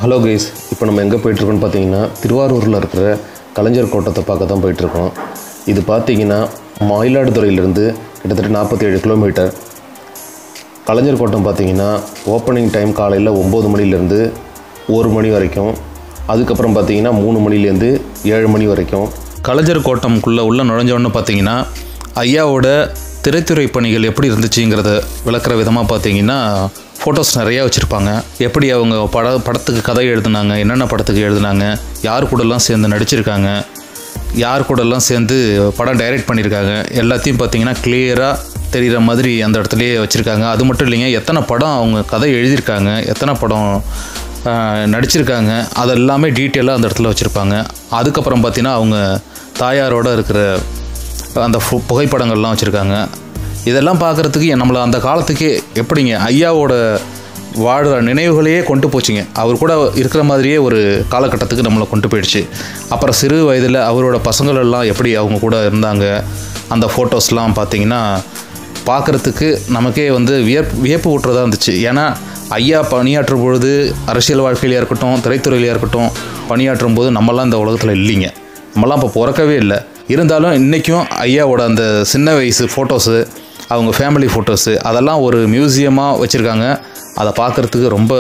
Hello guys, இப்போ நம்ம எங்கே போயிட்டுருக்கோன்னு பார்த்தீங்கன்னா திருவாரூரில் இருக்கிற கலைஞர் கோட்டத்தை பார்க்க தான் போயிட்டுருக்கோம். இது பார்த்தீங்கன்னா மயிலாடுதுறையிலேருந்து கிட்டத்தட்ட 47 கிலோமீட்டர். கலைஞர் கோட்டம் பார்த்தீங்கன்னா ஓப்பனிங் டைம் காலையில் 9 மணிலேருந்து 1 மணி வரைக்கும், அதுக்கப்புறம் பார்த்தீங்கன்னா 3 மணிலேருந்து 7 மணி வரைக்கும். கலைஞர் கோட்டம்குள்ளே உள்ள நுழைஞ்சோன்னு பார்த்தீங்கன்னா ஐயாவோட திரைத்துறை பணிகள் எப்படி இருந்துச்சுங்கிறத விளக்குற விதமாக பார்த்தீங்கன்னா ஃபோட்டோஸ் நிறையா வச்சுருப்பாங்க. எப்படி அவங்க படத்துக்கு கதை எழுதுனாங்க, என்னென்ன படத்துக்கு எழுதுனாங்க, யார் கூடலாம் சேர்ந்து நடிச்சிருக்காங்க, யார் கூடலாம் சேர்ந்து படம் டைரக்ட் பண்ணியிருக்காங்க, எல்லாத்தையும் பார்த்தீங்கன்னா கிளியராக தெரிகிற மாதிரி அந்த இடத்துலையே வச்சுருக்காங்க. அது மட்டும் இல்லைங்க, எத்தனை படம் அவங்க கதை எழுதியிருக்காங்க, எத்தனை படம் நடிச்சிருக்காங்க, அதெல்லாமே டீட்டெயிலாக அந்த இடத்துல வச்சுருப்பாங்க. அதுக்கப்புறம் பார்த்திங்கன்னா அவங்க தாயாரோடு இருக்கிற அந்த புகைப்படங்கள்லாம் வச்சுருக்காங்க. இதெல்லாம் பார்க்குறதுக்கு நம்மளை அந்த காலத்துக்கே எப்படிங்க ஐயாவோட வாழ்கிற நினைவுகளையே கொண்டு போச்சுங்க. அவர் கூட இருக்கிற மாதிரியே ஒரு காலகட்டத்துக்கு நம்மளை கொண்டு போயிடுச்சு. அப்புறம் சிறு வயதில் அவரோட பசங்களெல்லாம் எப்படி அவங்க கூட இருந்தாங்க, அந்த ஃபோட்டோஸ்லாம் பார்த்திங்கன்னா பார்க்குறதுக்கு நமக்கே வந்து வியப்பு ஊட்டுறதா இருந்துச்சு. ஏன்னா ஐயா பணியாற்றும் பொழுது அரசியல் வாழ்க்கையிலையாக இருக்கட்டும், திரைத்துறையிலையாக இருக்கட்டும், பணியாற்றும் போது நம்மலாம் இந்த உலகத்தில் இல்லைங்க. நம்மலாம் இப்போ பிறக்கவே இல்லை. இருந்தாலும் இன்றைக்கும் ஐயாவோட அந்த சின்ன வயசு ஃபோட்டோஸு, அவங்க ஃபேமிலி ஃபோட்டோஸு, அதெல்லாம் ஒரு மியூசியமாக வச்சுருக்காங்க. அதை பார்க்குறதுக்கு ரொம்ப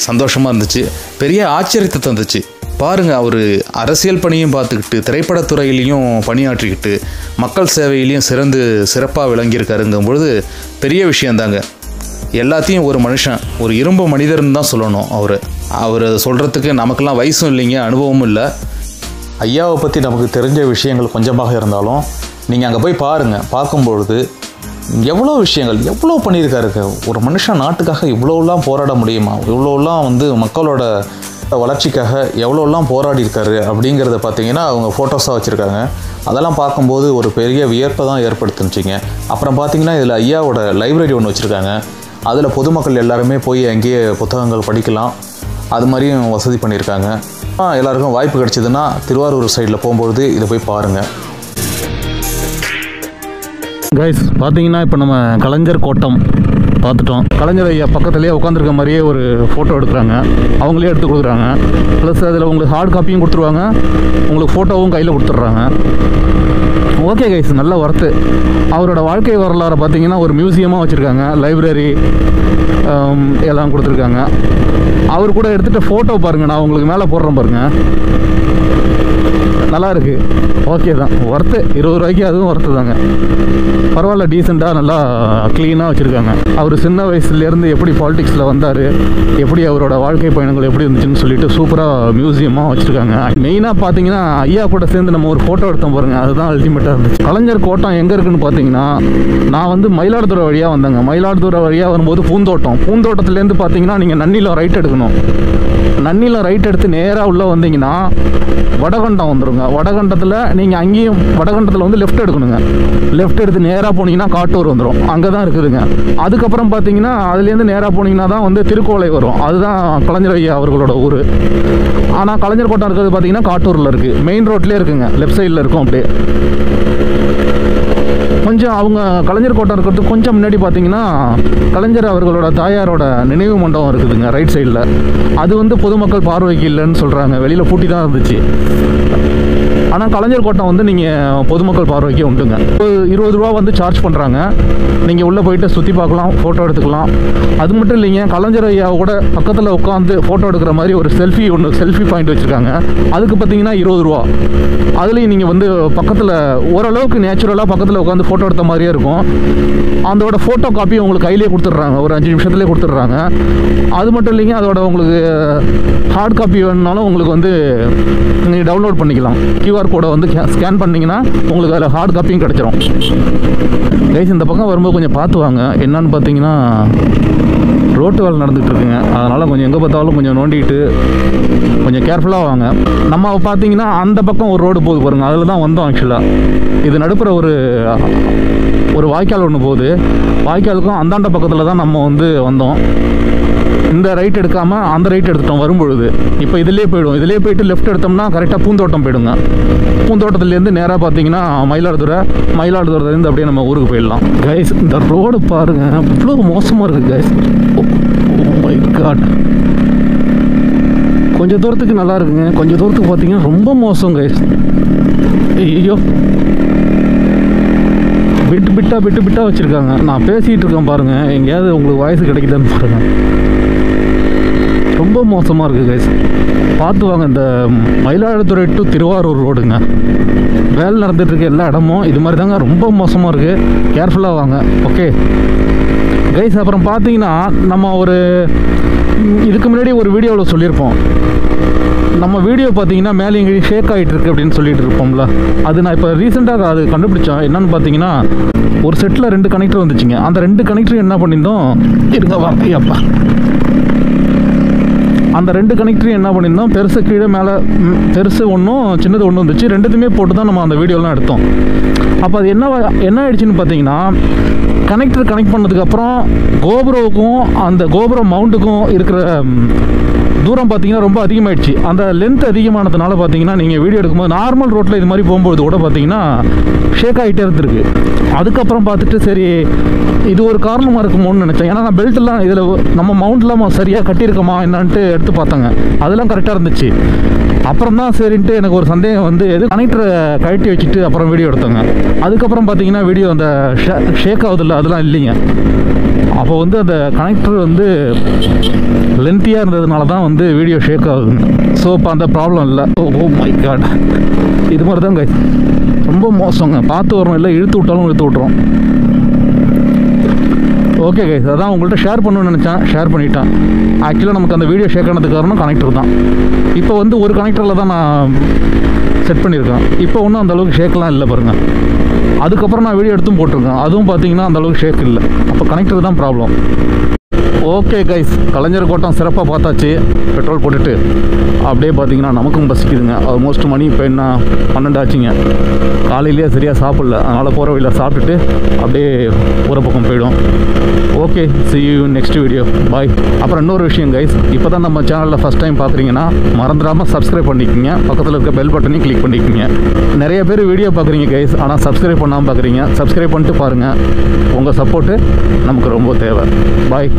சந்தோஷமாக இருந்துச்சு, பெரிய ஆச்சரியத்தை தந்துச்சு. பாருங்கள், அவர் அரசியல் பணியும் பார்த்துக்கிட்டு திரைப்படத்துறையிலையும் பணியாற்றிக்கிட்டு மக்கள் சேவையிலையும் சிறப்பாக விளங்கியிருக்காருங்கும் பொழுது பெரிய விஷயந்தாங்க. எல்லாத்தையும் ஒரு மனுஷன், ஒரு இரும்பு மனிதர்னு தான் சொல்லணும். அவர் சொல்கிறதுக்கு நமக்கெல்லாம் வயசும் இல்லைங்க, அனுபவமும் இல்லை. ஐயாவை பற்றி நமக்கு தெரிஞ்ச விஷயங்கள் கொஞ்சமாக இருந்தாலும் நீங்கள் அங்கே போய் பாருங்கள். பார்க்கும்பொழுது எவ்வளோ விஷயங்கள், எவ்வளோ பண்ணியிருக்காருங்க. ஒரு மனுஷன் நாட்டுக்காக இவ்வளோலாம் போராட முடியுமா, இவ்வளோலாம் வந்து மக்களோட வளர்ச்சிக்காக எவ்வளோலாம் போராடி இருக்காரு அப்படிங்கிறத பார்த்தீங்கன்னா அவங்க ஃபோட்டோஸாக வச்சுருக்காங்க. அதெல்லாம் பார்க்கும்போது ஒரு பெரிய வியப்பை தான் ஏற்படுத்துனுச்சிங்க. அப்புறம் பார்த்தீங்கன்னா இதில் ஐயாவோட லைப்ரரி ஒன்று வச்சுருக்காங்க. அதில் பொதுமக்கள் எல்லாருமே போய் அங்கேயே புத்தகங்கள் படிக்கலாம், அது மாதிரியும் வசதி பண்ணியிருக்காங்க. எல்லாருக்கும் வாய்ப்பு கிடைச்சதுன்னா திருவாரூர் சைடில் போகும்பொழுது இதை போய் பாருங்கள். கைஸ், பார்த்தீங்கன்னா இப்போ நம்ம கலைஞர் கோட்டம் பார்த்துட்டோம். கலைஞர் ஐயா பக்கத்துலேயே உட்காந்துருக்க மாதிரியே ஒரு ஃபோட்டோ எடுக்கிறாங்க, அவங்களே எடுத்து கொடுக்குறாங்க. ப்ளஸ் அதில் உங்களுக்கு ஹார்ட் காப்பியும் கொடுத்துருவாங்க, உங்களுக்கு ஃபோட்டோவும் கையில் கொடுத்துட்றாங்க. ஓகே கைஸ், நல்ல ஒர்த்து. அவரோட வாழ்க்கை வரலாறு பார்த்தீங்கன்னா ஒரு மியூசியமாக வச்சுருக்காங்க, லைப்ரரி எல்லாம் கொடுத்துருக்காங்க. அவர் கூட எடுத்துகிட்ட ஃபோட்டோ பாருங்கள், நான் உங்களுக்கு மேலே போடுறேன் பாருங்கள். நல்லா இருக்குது, ஓகே தான், ஒர்த்து. 20 ரூபாய்க்கு அதுவும் ஒர்த்து தாங்க. பரவாயில்ல, டீசெண்டாக நல்லா க்ளீனாக வச்சுருக்காங்க. அவர் சின்ன வயசுலேருந்து எப்படி பாலிடிக்ஸில் வந்தார், எப்படி அவரோட வாழ்க்கை பயணங்கள் எப்படி இருந்துச்சுன்னு சொல்லிட்டு சூப்பராக மியூசியமாக வச்சுருக்காங்க. மெயினாக பார்த்தீங்கன்னா ஐயா கூட சேர்ந்து நம்ம ஒரு ஃபோட்டோ எடுத்தோம் பாருங்கள், அதுதான் அல்டிமேட்டாக இருந்துச்சு. கலைஞர் கோட்டம் எங்கே இருக்குன்னு பார்த்தீங்கன்னா, நான் வந்து மயிலாடுதுறை வழியாக வந்தேங்க. மயிலாடுதுறை வழியாக வரும்போது பூந்தோட்டத்துலேருந்து பார்த்தீங்கன்னா நீங்கள் நன்னிலம் ரைட் எடுக்கணும். நன்னிலம் ரைட் எடுத்து நேராக உள்ளே வந்தீங்கன்னா வடகண்டம் வந்துடுங்க. வடகண்டத்தில் நீங்கள் அங்கேயும் வடகண்டத்தில் வந்து லெஃப்ட் எடுக்கணுங்க. லெஃப்ட் எடுத்து நேராக போனீங்கன்னா காட்டூர் வந்துடும், அங்கே தான் இருக்குதுங்க. அதுக்கப்புறம் பார்த்தீங்கன்னா அதுலேருந்து நேராக போனீங்கன்னா தான் வந்து திருக்கோளை வரும், அதுதான் கலைஞர் ஐயா அவர்களோட ஊர். ஆனால் கலைஞர் கோட்டம் இருக்கிறது பார்த்தீங்கன்னா காட்டூரில் இருக்குது, மெயின் ரோட்லேயே இருக்குங்க, லெஃப்ட் சைடில் இருக்கும். அப்படியே கொஞ்சம் அவங்க கலைஞர் கோட்டம் இருக்கிறதுக்கு கொஞ்சம் முன்னாடி பார்த்தீங்கன்னா கலைஞர் அவர்களோட தாயாரோட நினைவு மண்டபம் இருக்குதுங்க ரைட் சைடில். அது வந்து பொதுமக்கள் பார்வைக்கு இல்லைன்னு சொல்கிறாங்க, வெளியில் பூட்டி தான் இருந்துச்சு. ஆனால் கலைஞர் கோட்டம் வந்து நீங்கள் பொதுமக்கள் பார்வைக்கு உண்டுங்க. 20 ரூபா வந்து சார்ஜ் பண்ணுறாங்க. நீங்கள் உள்ளே போயிட்டு சுற்றி பார்க்கலாம், ஃபோட்டோ எடுத்துக்கலாம். அது மட்டும் இல்லைங்க, கலைஞர் ஐயா கூட பக்கத்தில் உட்காந்து ஃபோட்டோ எடுக்கிற மாதிரி ஒரு செல்ஃபி பாயிண்ட் வச்சுருக்காங்க. அதுக்கு பார்த்தீங்கன்னா 20 ரூபா. அதுலேயும் நீங்கள் வந்து பக்கத்தில் ஓரளவுக்கு நேச்சுரலாக பக்கத்தில் உட்காந்து ஃபோட்டோ எடுத்த மாதிரியே இருக்கும். அதோட ஃபோட்டோ காப்பி உங்களுக்கு கையிலே கொடுத்துட்றாங்க, ஒரு 5 நிமிஷத்துலேயே கொடுத்துட்றாங்க. அது மட்டும் இல்லைங்க, அதோட உங்களுக்கு ஹார்ட் காப்பி வேணுனாலும் உங்களுக்கு வந்து நீங்கள் டவுன்லோட் பண்ணிக்கலாம். QR கோடை வந்து ஸ்கேன் பண்ணிங்கன்னா உங்களுக்கு அதில் ஹார்ட் காப்பியும் கிடச்சிரும். கைஸ், இந்த பக்கம் வரும்போது கொஞ்சம் பார்த்து வாங்க. என்னன்னு பார்த்தீங்கன்னா ரோட்டு வேலை நடந்துகிட்ருக்குங்க, அதனால் கொஞ்சம் எங்கே பார்த்தாலும் கொஞ்சம் நோண்டிக்கிட்டு கொஞ்சம் கேர்ஃபுல்லாக வாங்க. நம்ம பார்த்தீங்கன்னா அந்த பக்கம் ஒரு ரோடு போகுது பாருங்கள், அதில் தான் வந்தோம். ஆக்சுவலாக இது நடுப்புற ஒரு வாய்க்கால் ஒன்று போகுது. வாய்க்காலுக்கும் அந்தாண்ட பக்கத்தில் தான் நம்ம வந்து வந்தோம். இந்த ரைட் எடுக்காமல் அந்த ரைட் எடுத்துட்டோம் வரும்பொழுது. இப்போ இதிலே போய்டும், இதிலே போய்ட்டு லெஃப்ட் எடுத்தோம்னா கரெக்டாக பூந்தோட்டம் போய்டுங்க. பூந்தோட்டத்துலேருந்து நேராக பார்த்தீங்கன்னா மயிலாடுதுறையிலேருந்து அப்படியே நம்ம ஊருக்கு போயிடலாம். கைஸ், இந்த ரோடு பாருங்கள், இவ்வளோ மோசமாக இருக்குது கைஸ். Oh my God. கொஞ்சம் தூரத்துக்கு நல்லா இருக்குங்க, கொஞ்சம் தூரத்துக்கு பார்த்தீங்கன்னா ரொம்ப மோசம் கைஸ். ஐயோ, பிட்டு பிட்டாக வச்சுருக்காங்க. நான் பேசிகிட்டு இருக்கேன் பாருங்கள், எங்கேயாவது உங்களுக்கு வாய்ஸ் கிடைக்குதான்னு பாருங்கள். ரொம்ப மோசமாக இருக்குது கைஸ். பார்த்து வாங்க. இந்த மயிலாடுதுறை டு திருவாரூர் ரோடுங்க, வேலை நடந்துகிட்ருக்க எல்லா இடமும் இது மாதிரி தாங்க, ரொம்ப மோசமாக இருக்குது. கேர்ஃபுல்லாக வாங்க. ஓகே கைஸ், அப்புறம் பார்த்தீங்கன்னா நம்ம இதுக்கு முன்னாடி ஒரு வீடியோவில் சொல்லியிருப்போம், நம்ம வீடியோ பார்த்தீங்கன்னா மேலே எங்கேயும் ஷேக் ஆகிட்டு இருக்கு அப்படின்னு சொல்லிட்டு இருப்போம்ல. அது நான் இப்போ ரீசெண்டாக அது கண்டுபிடிச்சேன். என்னன்னு பார்த்தீங்கன்னா, ஒரு செட்டில் 2 கனெக்டர் வந்துச்சுங்க. அந்த 2 கனெக்டரும் என்ன பண்ணியிருந்தோம், இருங்க வாப்பா, அந்த 2 கனெக்டரையும் என்ன பண்ணியிருந்தோம், பெருசு கீழே மேலே, பெருசு ஒன்றும் சின்னது ஒன்று வந்துச்சு. 2த்தையுமே போட்டு தான் நம்ம அந்த வீடியோலாம் எடுத்தோம். அப்போ அது என்ன ஆயிடுச்சுன்னு பார்த்தீங்கன்னா, கனெக்டர் கனெக்ட் பண்ணதுக்கப்புறம் கோபுரோவுக்கும் அந்த கோபுரம் மவுண்ட்டுக்கும் இருக்கிற தூரம் பார்த்தீங்கன்னா ரொம்ப அதிகமாகிடுச்சு. அந்த லென்த் அதிகமானதுனால பார்த்தீங்கன்னா, நீங்கள் வீடியோ எடுக்கும்போது நார்மல் ரோட்டில் இது மாதிரி போகும்போது கூட பார்த்தீங்கன்னா ஷேக் ஆகிட்டே இருந்திருக்கு. அதுக்கப்புறம் பார்த்துட்டு சரி இது ஒரு காரணமாக இருக்குமோன்னு நினச்சேன். ஏன்னா நான் பெல்ட்லாம் இதில் நம்ம மவுண்ட்லாம் சரியாக கட்டியிருக்கோமா என்னான்ட்டு எடுத்து பார்த்தாங்க, அதெல்லாம் கரெக்டாக இருந்துச்சு. அப்புறம் தான் சரின்ட்டு எனக்கு ஒரு சந்தேகம் வந்து கனெக்டரை கழட்டி வச்சுட்டு அப்புறம் வீடியோ எடுத்தாங்க. அதுக்கப்புறம் பார்த்தீங்கன்னா வீடியோ அந்த ஷேக் ஆகுதில்ல, அதெல்லாம் இல்லைங்க. அப்போ வந்து அந்த கனெக்டர் வந்து லென்த்தியாக இருந்ததுனால தான் வந்து வீடியோ ஷேக் ஆகுதுங்க. ஸோ இப்போ அந்த ப்ராப்ளம் இல்லை. ஓ மை காட், இது மாதிரி தான் கைஸ், ரொம்ப மோசங்க. பார்த்து வரோம், இல்லை இழுத்து விட்டாலும் இழுத்து விட்றோம். ஓகே கைஸ், அதான் உங்கள்கிட்ட ஷேர் பண்ணணும்னு நினச்சேன், ஷேர் பண்ணிட்டேன். ஆக்சுவலாக நமக்கு அந்த வீடியோ ஷேக் ஆனதுக்கு காரணம் கனெக்டர் தான். இப்போ வந்து ஒரு கனெக்டரில் தான் நான் செட் பண்ணியிருக்கேன். இப்போ ஒன்றும் அந்தளவுக்கு ஷேக்லாம் இல்லை பாருங்கள். அதுக்கப்புறம் நான் வீடியோ எடுத்தும் போட்டிருக்கேன், அதுவும் பார்த்தீங்கன்னா அந்தளவுக்கு ஷேக் இல்லை. அப்போ கனெக்டர் தான் ப்ராப்ளம். ஓகே கைஸ், கலைஞர் கோட்டம் சிறப்பாக பார்த்தாச்சு. பெட்ரோல் போட்டுட்டு அப்படியே பார்த்தீங்கன்னா நமக்கும் பசிக்குதுங்க. ஆல்மோஸ்ட் மணி இப்போ என்ன 12 ஆச்சுங்க. காலையிலேயே சரியாக சாப்பிடல, அதனால் போகிற வழியில் சாப்பிட்டுட்டு அப்படியே ஊர பக்கம் போயிடும். Okay, see you next video, bye. அப்புறம் இன்னொரு விஷயம் கைஸ், இப்போ தான் நம்ம சேனலில் ஃபஸ்ட் டைம் பார்க்குறீங்கன்னா மறந்துடாமல் சப்ஸ்கிரைப் பண்ணிக்கோங்க. பக்கத்தில் இருக்க பெல் பட்டனையும் கிளிக் பண்ணிக்கோங்க. நிறைய பேர் வீடியோ பார்க்குறீங்க கைஸ், ஆனால் சப்ஸ்கிரைப் பண்ணாமல் பார்க்குறீங்க. சப்ஸ்கிரைப் பண்ணிட்டு பாருங்கள், உங்கள் சப்போர்ட்டு நமக்கு ரொம்ப தேவை. பாய்.